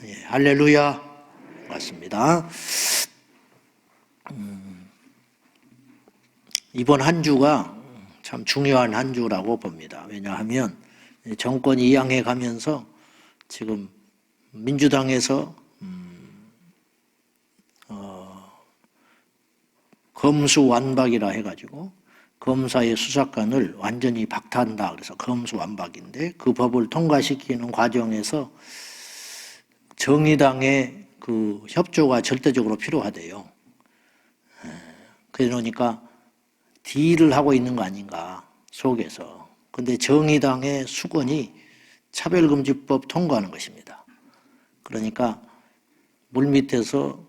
예, 할렐루야. 맞습니다. 이번 한 주가 참 중요한 한 주라고 봅니다. 왜냐하면 정권이 이양해 가면서 지금 민주당에서 검수완박이라 해가지고 검사의 수사권을 완전히 박탈한다. 그래서 검수완박인데 그 법을 통과시키는 과정에서 정의당의 그 협조가 절대적으로 필요하대요. 그러니까 딜을 하고 있는 거 아닌가 속에서. 근데 정의당의 수건이 차별금지법 통과하는 것입니다. 그러니까 물밑에서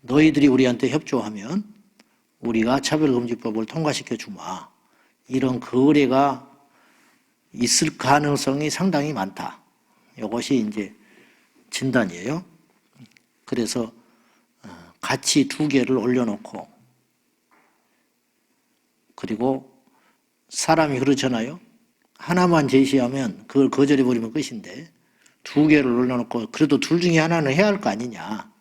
너희들이 우리한테 협조하면 우리가 차별금지법을 통과시켜 주마. 이런 거래가 있을 가능성이 상당히 많다. 이것이 이제 진단이에요. 그래서 같이 두 개를 올려놓고, 그리고 사람이 그렇잖아요. 하나만 제시하면 그걸 거절해버리면 끝인데 두 개를 올려놓고 그래도 둘 중에 하나는 해야 할 거 아니냐.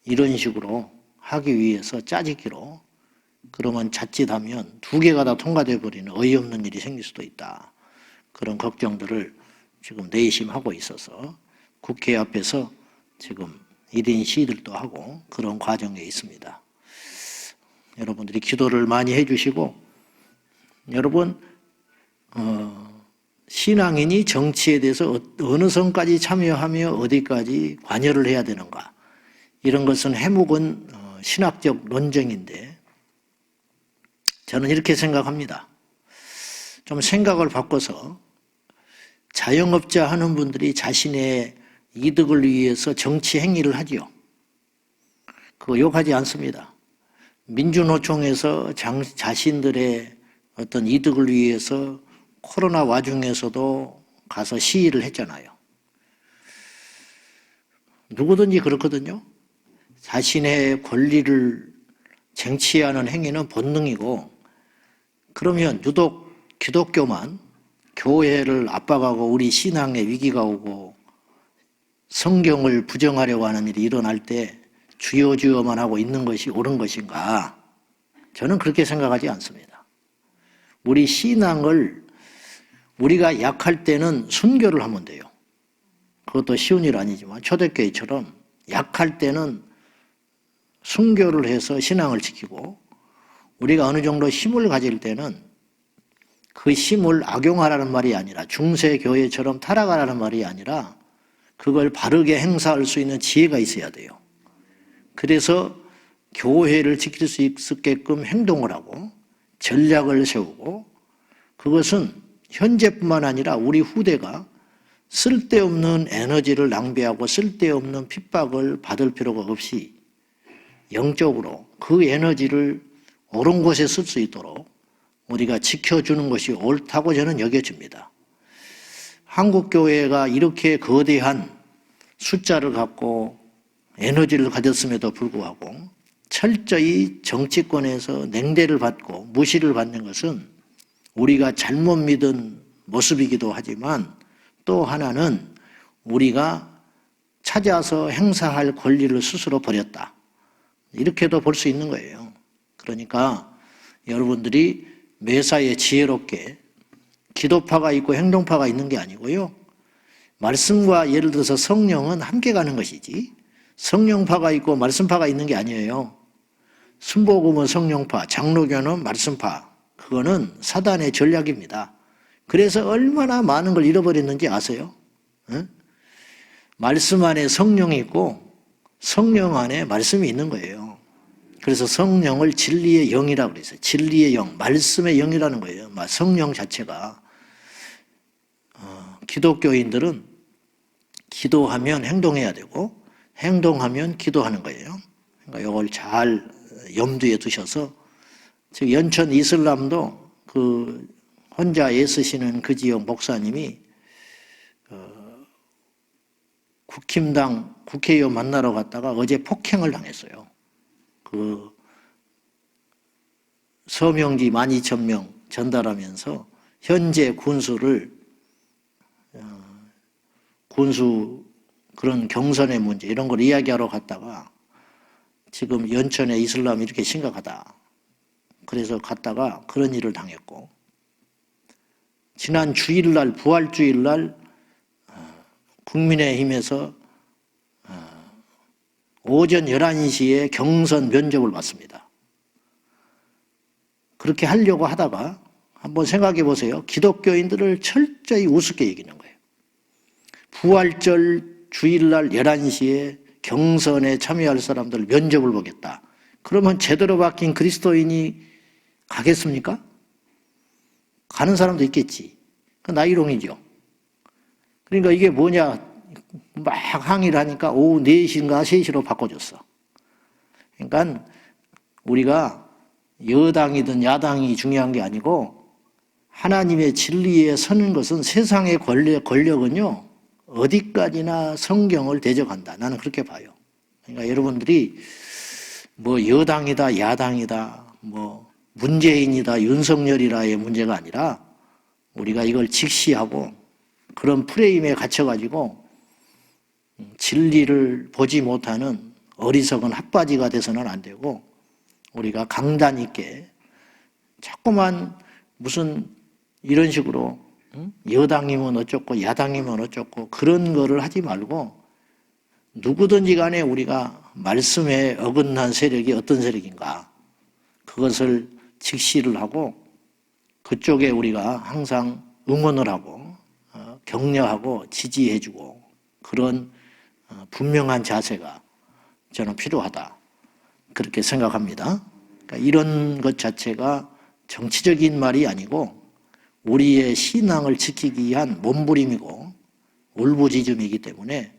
이런 식으로 하기 위해서 짜집기로. 그러면 자칫하면 두 개가 다 통과돼 버리는 어이없는 일이 생길 수도 있다. 그런 걱정들을 지금 내심하고 있어서 국회 앞에서 지금 1인 시위들도 하고 그런 과정에 있습니다. 여러분들이 기도를 많이 해주시고, 여러분 신앙인이 정치에 대해서 어느 선까지 참여하며 어디까지 관여를 해야 되는가, 이런 것은 해묵은 신학적 논쟁인데 저는 이렇게 생각합니다. 좀 생각을 바꿔서 자영업자 하는 분들이 자신의 이득을 위해서 정치 행위를 하지요. 그거 욕하지 않습니다. 민주노총에서 자신들의 어떤 이득을 위해서 코로나 와중에서도 가서 시위를 했잖아요. 누구든지 그렇거든요. 자신의 권리를 쟁취하는 행위는 본능이고, 그러면 유독 기독교만 교회를 압박하고 우리 신앙에 위기가 오고 성경을 부정하려고 하는 일이 일어날 때 주여 주여만 하고 있는 것이 옳은 것인가? 저는 그렇게 생각하지 않습니다. 우리 신앙을 우리가 약할 때는 순교를 하면 돼요. 그것도 쉬운 일 아니지만 초대교회처럼 약할 때는 순교를 해서 신앙을 지키고, 우리가 어느 정도 힘을 가질 때는 그 힘을 악용하라는 말이 아니라, 중세교회처럼 타락하라는 말이 아니라 그걸 바르게 행사할 수 있는 지혜가 있어야 돼요. 그래서 교회를 지킬 수 있게끔 행동을 하고 전략을 세우고, 그것은 현재뿐만 아니라 우리 후대가 쓸데없는 에너지를 낭비하고 쓸데없는 핍박을 받을 필요가 없이 영적으로 그 에너지를 옳은 곳에 쓸 수 있도록 우리가 지켜주는 것이 옳다고 저는 여겨집니다. 한국교회가 이렇게 거대한 숫자를 갖고 에너지를 가졌음에도 불구하고 철저히 정치권에서 냉대를 받고 무시를 받는 것은 우리가 잘못 믿은 모습이기도 하지만, 또 하나는 우리가 찾아서 행사할 권리를 스스로 버렸다. 이렇게도 볼 수 있는 거예요. 그러니까 여러분들이 매사에 지혜롭게, 기도파가 있고 행동파가 있는 게 아니고요. 말씀과 예를 들어서 성령은 함께 가는 것이지 성령파가 있고 말씀파가 있는 게 아니에요. 순복음은 성령파, 장로교는 말씀파. 그거는 사단의 전략입니다. 그래서 얼마나 많은 걸 잃어버렸는지 아세요? 응? 말씀 안에 성령이 있고 성령 안에 말씀이 있는 거예요. 그래서 성령을 진리의 영이라고 그랬어요. 진리의 영, 말씀의 영이라는 거예요. 성령 자체가. 기독교인들은 기도하면 행동해야 되고 행동하면 기도하는 거예요. 그러니까 이걸 잘 염두에 두셔서, 즉 연천 이슬람도 그 혼자 애쓰시는 그 지역 목사님이 국힘당 국회의원 만나러 갔다가 어제 폭행을 당했어요. 그 서명지 12,000명 전달하면서 현재 군수 그런 경선의 문제 이런 걸 이야기하러 갔다가 지금 연천의 이슬람이 이렇게 심각하다. 그래서 갔다가 그런 일을 당했고 지난 주일날 부활주일날 국민의힘에서 오전 11시에 경선 면접을 받습니다. 그렇게 하려고 하다가 한번 생각해 보세요. 기독교인들을 철저히 우습게 여기는 거예요. 부활절 주일날 11시에 경선에 참여할 사람들 면접을 보겠다. 그러면 제대로 박힌 그리스도인이 가겠습니까? 가는 사람도 있겠지. 나이롱이죠. 그러니까 이게 뭐냐 막 항의를 하니까 오후 4시인가 3시로 바꿔줬어. 그러니까 우리가 여당이든 야당이 중요한 게 아니고 하나님의 진리에 서는 것은 세상의 권력은요 어디까지나 성경을 대적한다. 나는 그렇게 봐요. 그러니까 여러분들이 뭐 여당이다 야당이다 뭐 문재인이다 윤석열이라의 문제가 아니라 우리가 이걸 직시하고 그런 프레임에 갇혀가지고 진리를 보지 못하는 어리석은 핫바지가 돼서는 안 되고 우리가 강단 있게 자꾸만 무슨 이런 식으로 여당이면 어쩌고 야당이면 어쩌고 그런 거를 하지 말고 누구든지 간에 우리가 말씀에 어긋난 세력이 어떤 세력인가 그것을 직시를 하고 그쪽에 우리가 항상 응원을 하고 격려하고 지지해주고 그런 분명한 자세가 저는 필요하다. 그렇게 생각합니다. 그러니까 이런 것 자체가 정치적인 말이 아니고 우리의 신앙을 지키기 위한 몸부림이고 울부짖음이기 때문에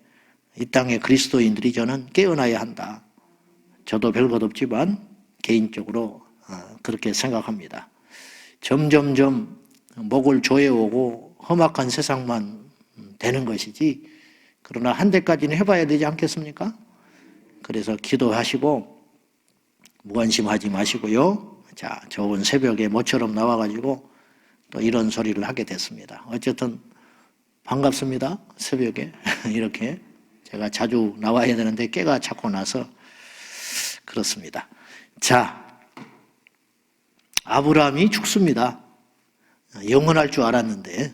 이 땅의 그리스도인들이 저는 깨어나야 한다. 저도 별것 없지만 개인적으로 그렇게 생각합니다. 점점점 목을 조여오고 험악한 세상만 되는 것이지 그러나 한 대까지는 해봐야 되지 않겠습니까? 그래서 기도하시고 무관심하지 마시고요. 자, 좋은 새벽에 모처럼 나와가지고 또 이런 소리를 하게 됐습니다. 어쨌든 반갑습니다. 새벽에 이렇게 제가 자주 나와야 되는데 깨가 자꾸 나서 그렇습니다. 자, 아브라함이 죽습니다. 영원할 줄 알았는데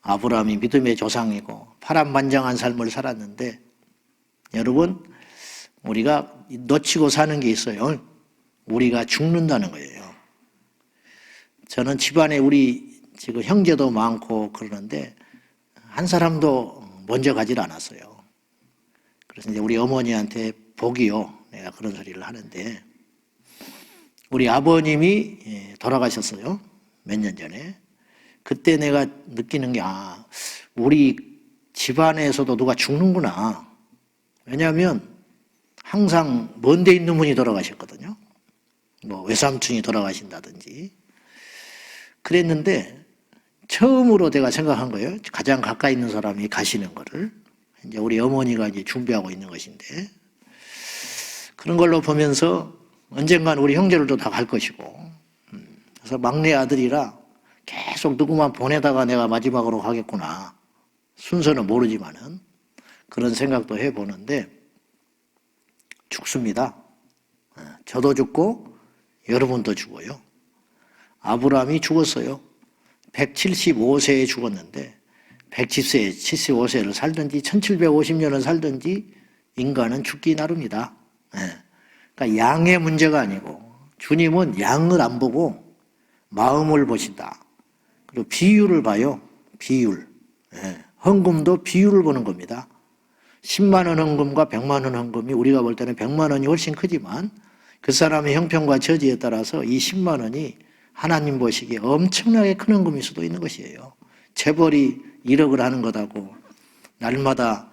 아브라함이 믿음의 조상이고 파란만장한 삶을 살았는데 여러분 우리가 놓치고 사는 게 있어요. 우리가 죽는다는 거예요. 저는 집안에 우리 지금 형제도 많고 그러는데 한 사람도 먼저 가질 않았어요. 그래서 이제 우리 어머니한테 복이요. 내가 그런 소리를 하는데 우리 아버님이 돌아가셨어요. 몇 년 전에. 그때 내가 느끼는 게 우리 집안에서도 누가 죽는구나. 왜냐하면 항상 먼 데 있는 분이 돌아가셨거든요. 뭐 외삼촌이 돌아가신다든지. 그랬는데 처음으로 내가 생각한 거예요. 가장 가까이 있는 사람이 가시는 거를. 이제 우리 어머니가 이제 준비하고 있는 것인데 그런 걸로 보면서 언젠간 우리 형제들도 다 갈 것이고 그래서 막내 아들이라 계속 누구만 보내다가 내가 마지막으로 가겠구나. 순서는 모르지만은 그런 생각도 해보는데 죽습니다. 저도 죽고 여러분도 죽어요. 아브라함이 죽었어요. 175세에 죽었는데 110세, 75세를 살든지 1750년을 살든지 인간은 죽기 나름이다. 그러니까 양의 문제가 아니고 주님은 양을 안 보고 마음을 보신다. 그리고 비율을 봐요. 비율. 헌금도 비율을 보는 겁니다. 10만 원 헌금과 100만 원 헌금이 우리가 볼 때는 100만 원이 훨씬 크지만 그 사람의 형편과 처지에 따라서 이 10만 원이 하나님 보시기에 엄청나게 큰 헌금일 수도 있는 것이에요. 재벌이 1억을 하는 것하고 날마다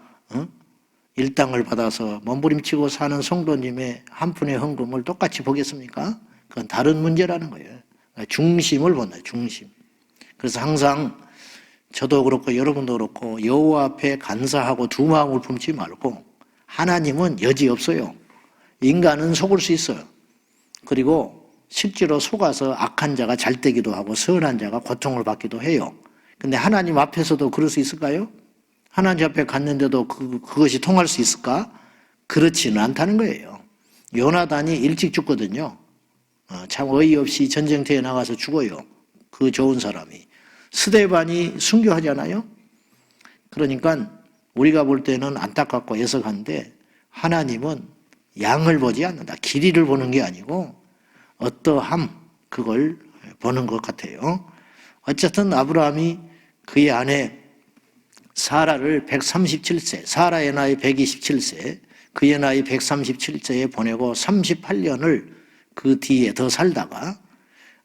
일당을 받아서 몸부림치고 사는 성도님의 한 푼의 헌금을 똑같이 보겠습니까? 그건 다른 문제라는 거예요. 중심을 본다. 중심. 그래서 항상 저도 그렇고 여러분도 그렇고 여호와 앞에 간사하고 두 마음을 품지 말고 하나님은 여지없어요. 인간은 속을 수 있어요. 그리고 실제로 속아서 악한 자가 잘 되기도 하고 선한 자가 고통을 받기도 해요. 근데 하나님 앞에서도 그럴 수 있을까요? 하나님 앞에 갔는데도 그것이 통할 수 있을까? 그렇지는 않다는 거예요. 요나단이 일찍 죽거든요. 참 어이없이 전쟁터에 나가서 죽어요. 그 좋은 사람이. 스데반이 순교하잖아요. 그러니까 우리가 볼 때는 안타깝고 애석한데 하나님은 양을 보지 않는다. 길이를 보는 게 아니고 어떠함, 그걸 보는 것 같아요. 어쨌든 아브라함이 그의 아내 사라를 137세, 사라의 나이 127세, 그의 나이 137세에 보내고 38년을 그 뒤에 더 살다가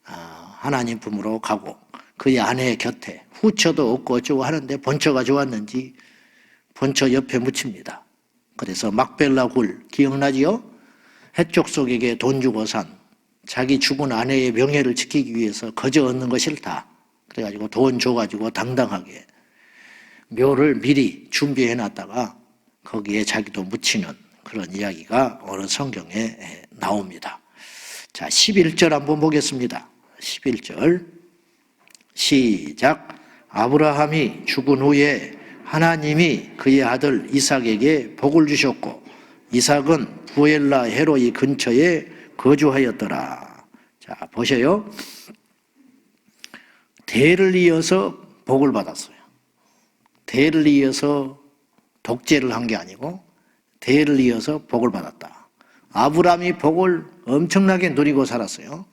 하나님 품으로 가고 그의 아내의 곁에 후처도 없고 어쩌고 하는데 본처가 좋았는지 본처 옆에 묻힙니다. 그래서 막벨라 굴 기억나지요? 해족속에게 돈 주고 산 자기 죽은 아내의 명예를 지키기 위해서 거저 얻는 거 싫다. 그래가지고 돈 줘가지고 당당하게 묘를 미리 준비해 놨다가 거기에 자기도 묻히는 그런 이야기가 어느 성경에 나옵니다. 자, 11절 한번 보겠습니다. 11절 시작. 아브라함이 죽은 후에 하나님이 그의 아들 이삭에게 복을 주셨고 이삭은 부엘라 헤로이 근처에 거주하였더라. 자, 보세요. 대를 이어서 복을 받았어요. 대를 이어서 독재를 한 게 아니고 대를 이어서 복을 받았다. 아브라함이 복을 엄청나게 누리고 살았어요.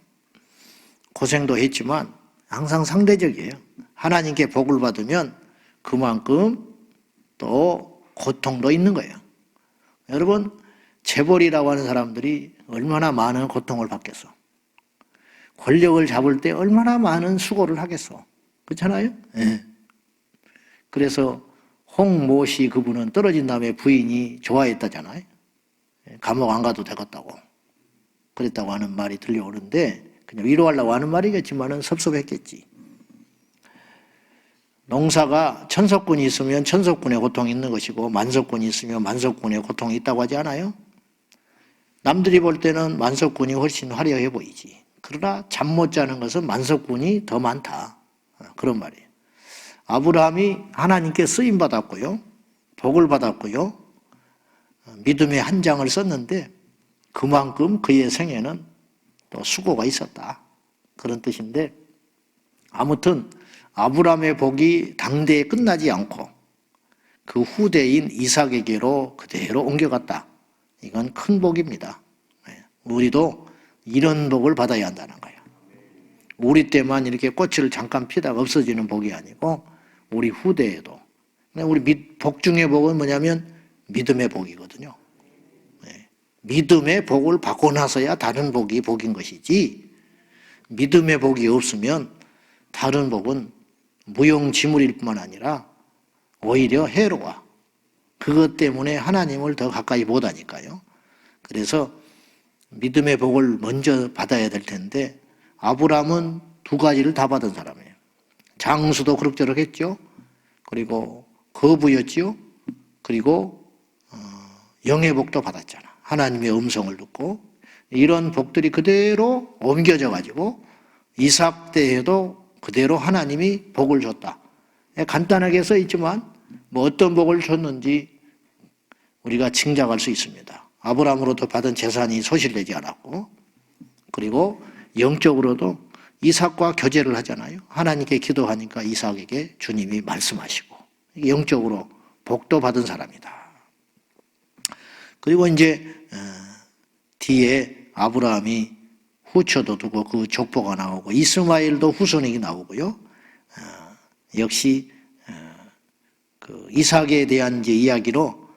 고생도 했지만 항상 상대적이에요. 하나님께 복을 받으면 그만큼 또 고통도 있는 거예요. 여러분, 재벌이라고 하는 사람들이 얼마나 많은 고통을 받겠어. 권력을 잡을 때 얼마나 많은 수고를 하겠어. 그렇잖아요? 네. 그래서 홍모씨 그분은 떨어진 다음에 부인이 좋아했다잖아요. 감옥 안 가도 되겠다고 그랬다고 하는 말이 들려오는데 그냥 위로하려고 하는 말이겠지만은 섭섭했겠지. 농사가 천석군이 있으면 천석군의 고통이 있는 것이고 만석군이 있으면 만석군의 고통이 있다고 하지 않아요? 남들이 볼 때는 만석군이 훨씬 화려해 보이지. 그러나 잠 못 자는 것은 만석군이 더 많다. 그런 말이에요. 아브라함이 하나님께 쓰임 받았고요. 복을 받았고요. 믿음의 한 장을 썼는데 그만큼 그의 생애는 또 수고가 있었다. 그런 뜻인데 아무튼 아브라함의 복이 당대에 끝나지 않고 그 후대인 이삭에게로 그대로 옮겨갔다. 이건 큰 복입니다. 우리도 이런 복을 받아야 한다는 거예요. 우리 때만 이렇게 꽃을 잠깐 피다가 없어지는 복이 아니고 우리 후대에도. 우리 복 중의 복은 뭐냐면 믿음의 복이거든요. 믿음의 복을 받고 나서야 다른 복이 복인 것이지 믿음의 복이 없으면 다른 복은 무용지물일 뿐만 아니라 오히려 해로워. 그것 때문에 하나님을 더 가까이 못하니까요. 그래서 믿음의 복을 먼저 받아야 될 텐데 아브라함은 두 가지를 다 받은 사람이에요. 장수도 그럭저럭 했죠. 그리고 거부였죠. 그리고 영의 복도 받았잖아. 하나님의 음성을 듣고 이런 복들이 그대로 옮겨져 가지고 이삭 때에도 그대로 하나님이 복을 줬다. 간단하게 써 있지만 뭐 어떤 복을 줬는지 우리가 짐작할 수 있습니다. 아브라함으로부터 받은 재산이 소실되지 않았고 그리고 영적으로도 이삭과 교제를 하잖아요. 하나님께 기도하니까 이삭에게 주님이 말씀하시고 영적으로 복도 받은 사람이다. 그리고 이제 뒤에 아브라함이 후처도 두고 그 족보가 나오고 이스마엘도 후손이 나오고요. 역시 그 이삭에 대한 이제 이야기로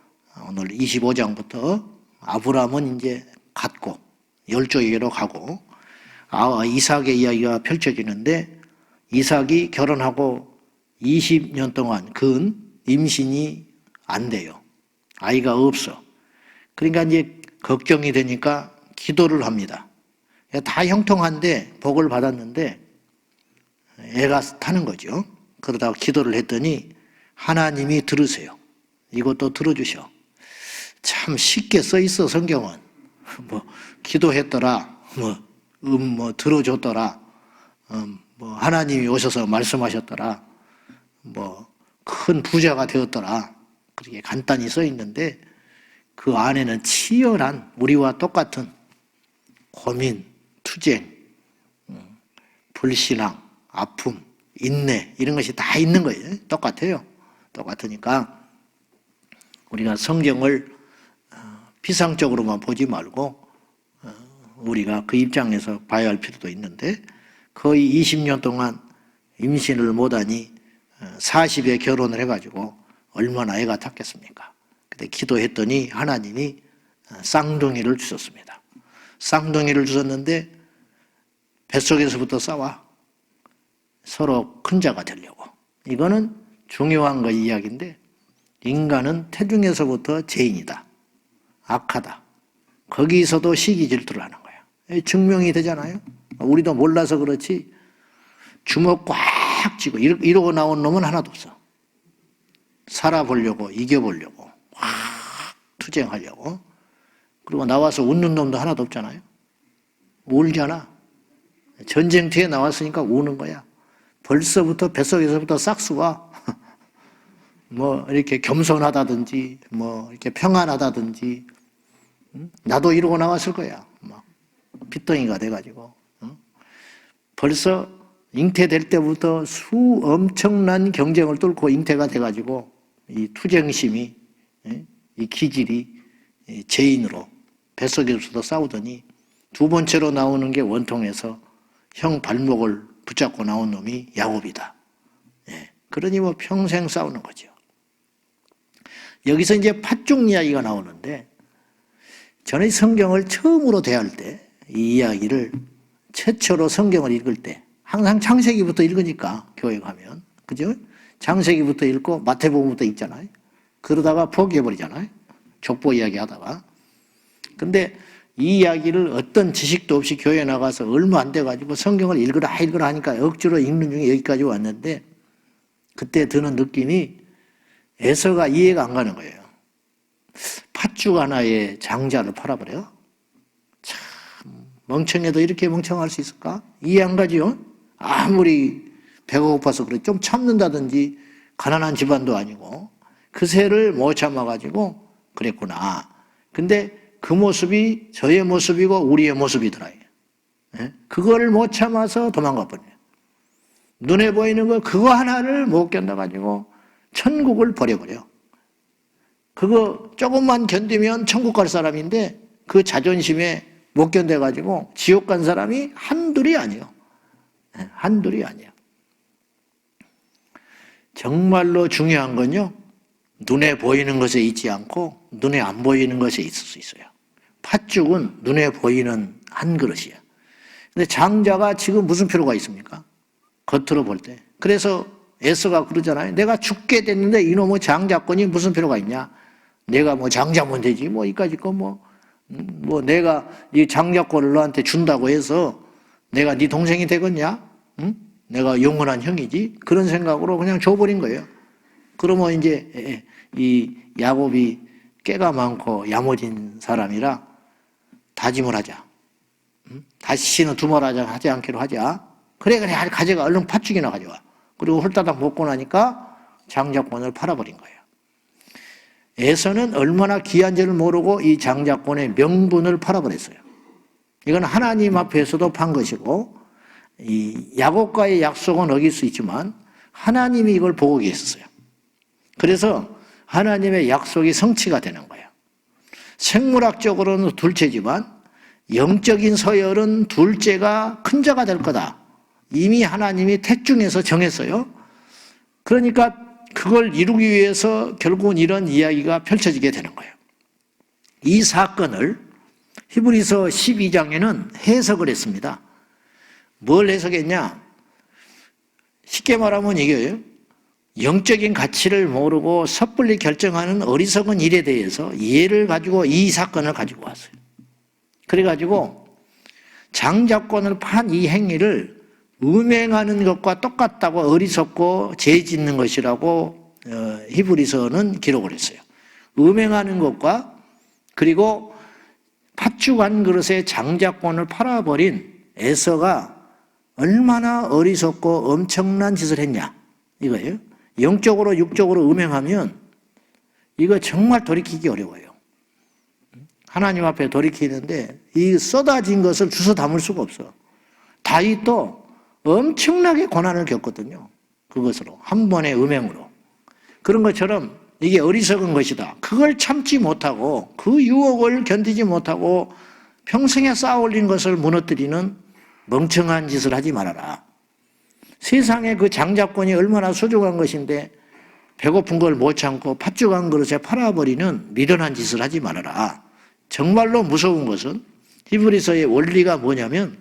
오늘 25장부터 아브라함은 이제 갔고 열조에게로 가고 이삭의 이야기가 펼쳐지는데 이삭이 결혼하고 20년 동안 근 임신이 안 돼요. 아이가 없어. 그러니까 이제 걱정이 되니까 기도를 합니다. 다 형통한데 복을 받았는데 애가 타는 거죠. 그러다가 기도를 했더니 하나님이 들으세요. 이것도 들어주셔. 참 쉽게 써 있어 성경은. 뭐 기도했더라. 뭐 들어줬더라. 뭐 하나님이 오셔서 말씀하셨더라. 뭐 큰 부자가 되었더라. 그렇게 간단히 써 있는데 그 안에는 치열한 우리와 똑같은 고민, 투쟁, 불신앙, 아픔, 인내 이런 것이 다 있는 거예요. 똑같아요. 똑같으니까 우리가 성경을 비상적으로만 보지 말고 우리가 그 입장에서 봐야 할 필요도 있는데 거의 20년 동안 임신을 못하니 40에 결혼을 해가지고 얼마나 애가 탔겠습니까? 근데 기도했더니 하나님이 쌍둥이를 주셨습니다. 쌍둥이를 주셨는데 뱃속에서부터 싸워 서로 큰 자가 되려고. 이거는 중요한 거 이야기인데 인간은 태중에서부터 죄인이다. 악하다. 거기서도 시기 질투를 하는 거야. 증명이 되잖아요. 우리도 몰라서 그렇지 주먹 꽉 쥐고 이러고 나온 놈은 하나도 없어. 살아보려고 이겨보려고 확 투쟁하려고. 그리고 나와서 웃는 놈도 하나도 없잖아요. 울잖아. 전쟁터에 나왔으니까 우는 거야. 벌써부터 뱃속에서부터 싹수가 뭐 이렇게 겸손하다든지 뭐 이렇게 평안하다든지 나도 이러고 나왔을 거야. 막 핏덩이가 돼가지고 벌써 잉태될 때부터 엄청난 경쟁을 뚫고 잉태가 돼가지고 이 투쟁심이 이 기질이 죄인으로 뱃속에서도 싸우더니 두 번째로 나오는 게 원통에서 형 발목을 붙잡고 나온 놈이 야곱이다. 그러니 뭐 평생 싸우는 거죠. 여기서 이제 팥죽 이야기가 나오는데 저는 성경을 처음으로 대할 때 이 이야기를 최초로 성경을 읽을 때 항상 창세기부터 읽으니까 교회 가면 그죠? 창세기부터 읽고 마태복음부터 읽잖아요. 그러다가 포기해버리잖아요. 족보 이야기 하다가. 근데 이 이야기를 어떤 지식도 없이 교회에 나가서 얼마 안 돼가지고 성경을 읽으라 하니까 억지로 읽는 중에 여기까지 왔는데 그때 드는 느낌이 에서가 이해가 안 가는 거예요. 팥죽 하나에 장자를 팔아버려요? 참 멍청해도 이렇게 멍청할 수 있을까? 이해 안 가지요? 아무리 배가 고파서 그래 좀 참는다든지 가난한 집안도 아니고 그 새를 못 참아가지고 그랬구나. 근데 그 모습이 저의 모습이고 우리의 모습이더라. 그거를 못 참아서 도망가 버려요. 눈에 보이는 거 그거 하나를 못 견뎌가지고 천국을 버려버려. 그거 조금만 견디면 천국 갈 사람인데 그 자존심에 못 견뎌가지고 지옥 간 사람이 한둘이 아니에요. 한둘이 아니에요. 정말로 중요한 건요. 눈에 보이는 것에 있지 않고 눈에 안 보이는 것에 있을 수 있어요. 팥죽은 눈에 보이는 한 그릇이에요. 근데 장자가 지금 무슨 필요가 있습니까? 겉으로 볼 때. 그래서 에서가 그러잖아요. 내가 죽게 됐는데 이놈의 장자권이 무슨 필요가 있냐? 내가 뭐 장자면 되지. 뭐 이까짓 거 뭐 내가 네 장자권을 너한테 준다고 해서 내가 네 동생이 되겠냐? 응? 내가 영원한 형이지. 그런 생각으로 그냥 줘버린 거예요. 그러면 이제 이 야곱이 깨가 많고 야무진 사람이라 다짐을 하자. 다시는 두말하지 않기로 하자. 그래 가져가. 얼른 팥죽이나 가져와. 그리고 홀다닥 먹고 나니까 장자권을 팔아버린 거예요. 에서는 얼마나 귀한 줄을 모르고 이 장자권의 명분을 팔아버렸어요. 이건 하나님 앞에서도 판 것이고 이 야곱과의 약속은 어길 수 있지만 하나님이 이걸 보고 계셨어요. 그래서 하나님의 약속이 성취가 되는 거예요. 생물학적으로는 둘째지만 영적인 서열은 둘째가 큰 자가 될 거다. 이미 하나님이 택중에서 정했어요. 그러니까 그걸 이루기 위해서 결국은 이런 이야기가 펼쳐지게 되는 거예요. 이 사건을 히브리서 12장에는 해석을 했습니다. 뭘 해석했냐? 쉽게 말하면 이거예요. 영적인 가치를 모르고 섣불리 결정하는 어리석은 일에 대해서 예를 가지고 이 사건을 가지고 왔어요. 그래가지고 장자권을 판 이 행위를 음행하는 것과 똑같다고 어리석고 죄 짓는 것이라고 히브리서는 기록을 했어요. 음행하는 것과 그리고 팥죽 한 그릇에 장자권을 팔아버린 에서가 얼마나 어리석고 엄청난 짓을 했냐 이거예요. 영적으로 육적으로 음행하면 이거 정말 돌이키기 어려워요. 하나님 앞에 돌이키는데 이 쏟아진 것을 주워 담을 수가 없어. 다윗도 엄청나게 고난을 겪거든요. 그것으로 한 번의 음행으로. 그런 것처럼 이게 어리석은 것이다. 그걸 참지 못하고 그 유혹을 견디지 못하고 평생에 쌓아올린 것을 무너뜨리는 멍청한 짓을 하지 말아라. 세상에 그 장자권이 얼마나 소중한 것인데 배고픈 걸 못 참고 팥죽 한 그릇에 팔아버리는 미련한 짓을 하지 말아라. 정말로 무서운 것은 히브리서의 원리가 뭐냐면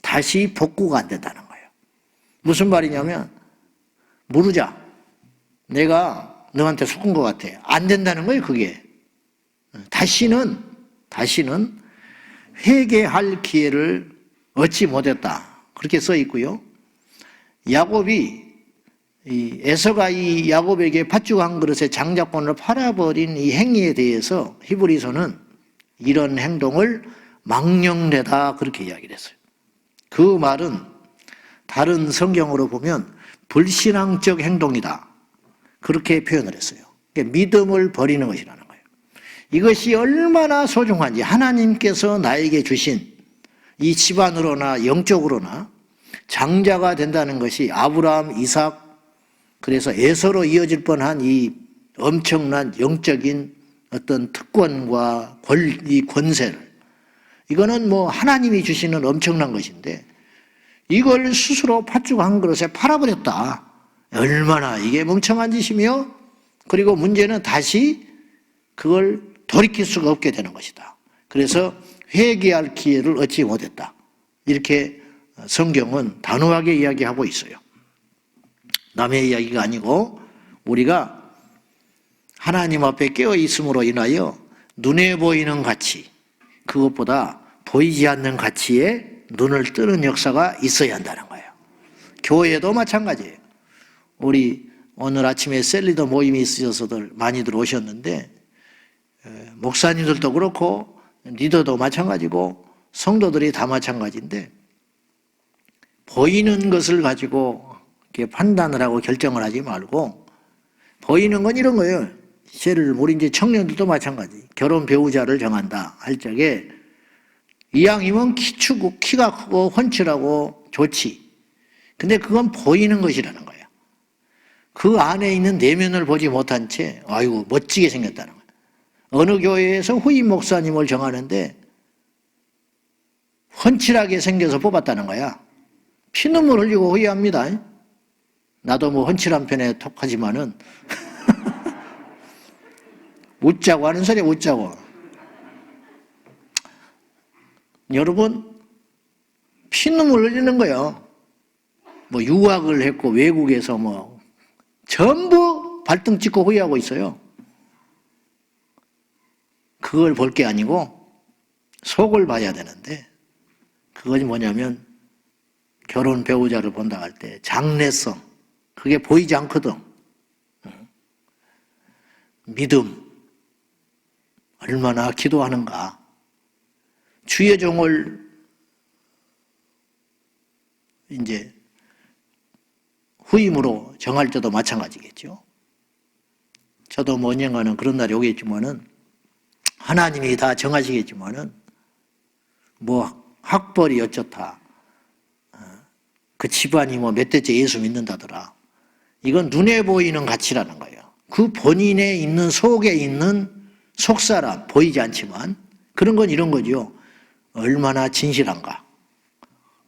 다시 복구가 안 된다는 거예요. 무슨 말이냐면 모르자. 내가 너한테 속은 것 같아. 안 된다는 거예요, 그게. 다시는 회개할 기회를 얻지 못했다. 그렇게 써 있고요. 에서가 이 야곱에게 팥죽 한 그릇에 장자권을 팔아버린 이 행위에 대해서 히브리서는 이런 행동을 망령되다 그렇게 이야기를 했어요. 그 말은 다른 성경으로 보면 불신앙적 행동이다. 그렇게 표현을 했어요. 믿음을 버리는 것이라는 거예요. 이것이 얼마나 소중한지 하나님께서 나에게 주신 이 집안으로나 영적으로나 장자가 된다는 것이 아브라함, 이삭, 그래서 에서로 이어질 뻔한 이 엄청난 영적인 어떤 특권과 이 권세를 이거는 뭐 하나님이 주시는 엄청난 것인데 이걸 스스로 팥죽 한 그릇에 팔아버렸다. 얼마나 이게 멍청한 짓이며 그리고 문제는 다시 그걸 돌이킬 수가 없게 되는 것이다. 그래서 회개할 기회를 얻지 못했다. 이렇게 성경은 단호하게 이야기하고 있어요. 남의 이야기가 아니고 우리가 하나님 앞에 깨어 있음으로 인하여 눈에 보이는 가치, 그것보다 보이지 않는 가치에 눈을 뜨는 역사가 있어야 한다는 거예요. 교회도 마찬가지예요. 우리 오늘 아침에 셀리더 모임이 있으셔서들 많이들 오셨는데 목사님들도 그렇고 리더도 마찬가지고 성도들이 다 마찬가지인데 보이는 것을 가지고 이렇게 판단을 하고 결정을 하지 말고 보이는 건 이런 거예요. 우리 이제 청년들도 마찬가지. 결혼 배우자를 정한다 할 적에 이왕이면 키가 크고 훤칠하고 좋지. 근데 그건 보이는 것이라는 거예요. 그 안에 있는 내면을 보지 못한 채 아이고 멋지게 생겼다는 거예요. 어느 교회에서 후임 목사님을 정하는데 훤칠하게 생겨서 뽑았다는 거야. 피눈물 흘리고 후회합니다. 나도 뭐 훤칠한 편에 톡하지만은 웃자고 하는 소리야, 웃자고. 여러분 피눈물 흘리는 거예요. 뭐 유학을 했고 외국에서 뭐 전부 발등 찍고 후회하고 있어요. 그걸 볼 게 아니고 속을 봐야 되는데 그것이 뭐냐면 결혼 배우자를 본다 할 때 장래성 그게 보이지 않거든. 믿음 얼마나 기도하는가. 주의 종을 이제 후임으로 정할 때도 마찬가지겠죠. 저도 뭐 언젠가는 그런 날이 오겠지만은 하나님이 다 정하시겠지만은 뭐 학벌이 어쩌다 그 집안이 뭐 몇 대째 예수 믿는다더라. 이건 눈에 보이는 가치라는 거예요. 그 본인에 있는 속에 있는 속사람 보이지 않지만 그런 건 이런 거죠. 얼마나 진실한가,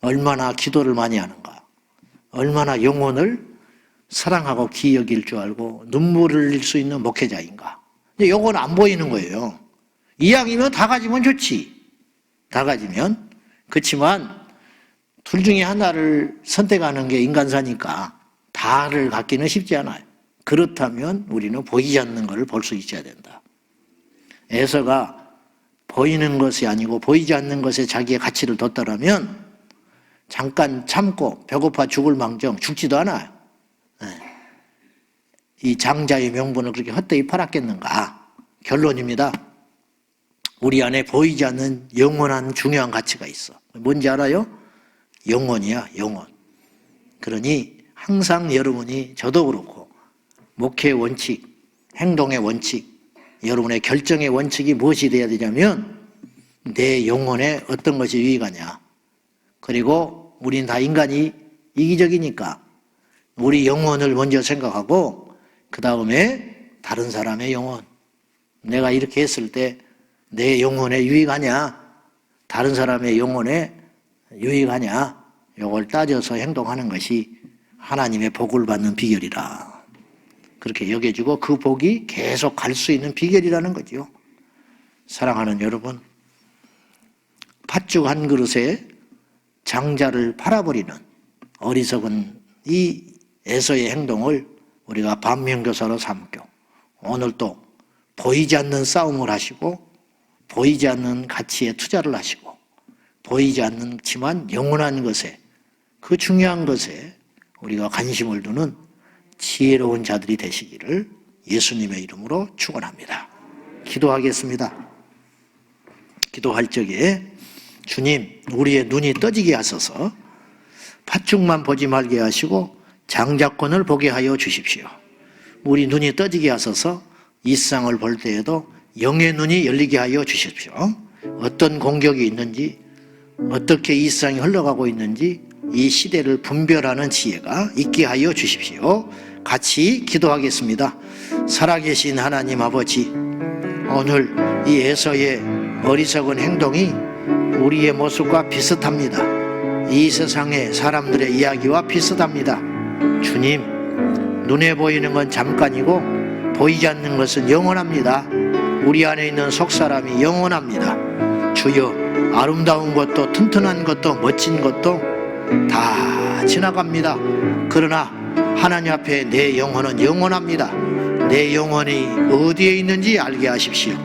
얼마나 기도를 많이 하는가, 얼마나 영혼을 사랑하고 귀히 여길 줄 알고 눈물을 흘릴 수 있는 목회자인가. 근데 이건 안 보이는 거예요. 이왕이면 다 가지면 좋지. 다 가지면. 그렇지만 둘 중에 하나를 선택하는 게 인간사니까 다를 갖기는 쉽지 않아요. 그렇다면 우리는 보이지 않는 것을 볼 수 있어야 된다. 에서가 보이는 것이 아니고 보이지 않는 것에 자기의 가치를 뒀다라면 잠깐 참고 배고파 죽을 망정 죽지도 않아요. 이 장자의 명분을 그렇게 헛되이 팔았겠는가? 결론입니다. 우리 안에 보이지 않는 영원한 중요한 가치가 있어. 뭔지 알아요? 영혼이야, 영혼. 그러니 항상 여러분이, 저도 그렇고, 목회의 원칙, 행동의 원칙, 여러분의 결정의 원칙이 무엇이 되어야 되냐면 내 영혼에 어떤 것이 유익하냐. 그리고 우린 다 인간이 이기적이니까 우리 영혼을 먼저 생각하고 그 다음에 다른 사람의 영혼. 내가 이렇게 했을 때 내 영혼에 유익하냐, 다른 사람의 영혼에 유익하냐, 이걸 따져서 행동하는 것이 하나님의 복을 받는 비결이라. 그렇게 여겨지고 그 복이 계속 갈 수 있는 비결이라는 거죠. 사랑하는 여러분, 팥죽 한 그릇에 장자를 팔아버리는 어리석은 이 에서의 행동을 우리가 반면교사로 삼고, 오늘 또 보이지 않는 싸움을 하시고 보이지 않는 가치에 투자를 하시고 보이지 않지만 영원한 것에, 그 중요한 것에 우리가 관심을 두는 지혜로운 자들이 되시기를 예수님의 이름으로 축원합니다. 기도하겠습니다. 기도할 적에 주님, 우리의 눈이 떠지게 하소서. 팥죽만 보지 말게 하시고 장자권을 보게 하여 주십시오. 우리 눈이 떠지게 하소서. 이 세상을 볼 때에도 영의 눈이 열리게 하여 주십시오. 어떤 공격이 있는지, 어떻게 이 세상이 흘러가고 있는지 이 시대를 분별하는 지혜가 있게 하여 주십시오. 같이 기도하겠습니다. 살아계신 하나님 아버지, 오늘 이 에서의 어리석은 행동이 우리의 모습과 비슷합니다. 이 세상의 사람들의 이야기와 비슷합니다. 주님, 눈에 보이는 건 잠깐이고 보이지 않는 것은 영원합니다. 우리 안에 있는 속사람이 영원합니다. 주여, 아름다운 것도 튼튼한 것도 멋진 것도 다 지나갑니다. 그러나 하나님 앞에 내 영혼은 영원합니다. 내 영혼이 어디에 있는지 알게 하십시오.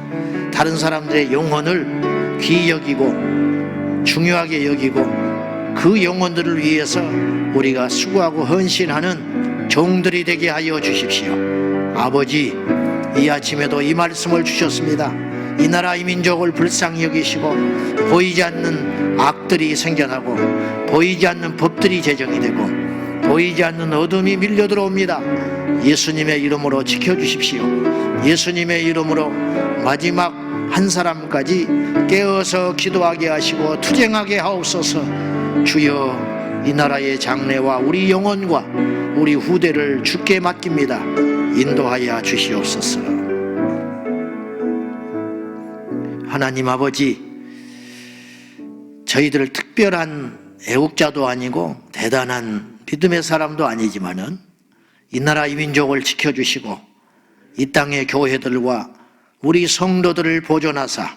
다른 사람들의 영혼을 귀히 여기고 중요하게 여기고 그 영혼들을 위해서 우리가 수고하고 헌신하는 종들이 되게 하여 주십시오. 아버지, 이 아침에도 이 말씀을 주셨습니다. 이 나라 이 민족을 불쌍히 여기시고 보이지 않는 악들이 생겨나고 보이지 않는 법들이 제정이 되고 보이지 않는 어둠이 밀려 들어옵니다. 예수님의 이름으로 지켜주십시오. 예수님의 이름으로 마지막 한 사람까지 깨어서 기도하게 하시고 투쟁하게 하옵소서. 주여, 이 나라의 장래와 우리 영혼과 우리 후대를 주께 맡깁니다. 인도하여 주시옵소서. 하나님 아버지, 저희들 특별한 애국자도 아니고 대단한 믿음의 사람도 아니지만은 이 나라 이 민족을 지켜주시고 이 땅의 교회들과 우리 성도들을 보존하사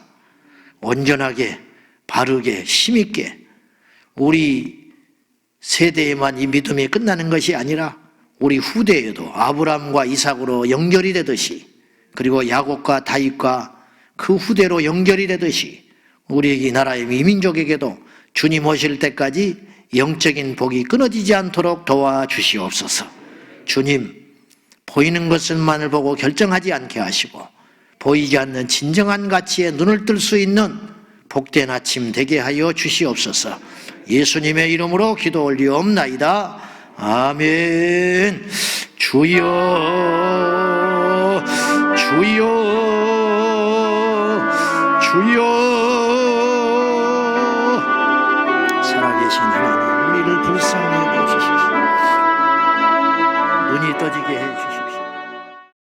온전하게 바르게 힘있게 우리 세대에만 이 믿음이 끝나는 것이 아니라 우리 후대에도 아브라함과 이삭으로 연결이 되듯이, 그리고 야곱과 다윗과 그 후대로 연결이 되듯이 우리 이 나라의 이 민족에게도 주님 오실 때까지 영적인 복이 끊어지지 않도록 도와주시옵소서. 주님, 보이는 것만을 보고 결정하지 않게 하시고 보이지 않는 진정한 가치에 눈을 뜰 수 있는 복된 아침 되게 하여 주시옵소서. 예수님의 이름으로 기도 올리옵나이다. 아멘. 주여, 주여, 주여. 살아계신 하나님, 우리를 불쌍히 여겨주십시오. 눈이 떠지게 해주십시오.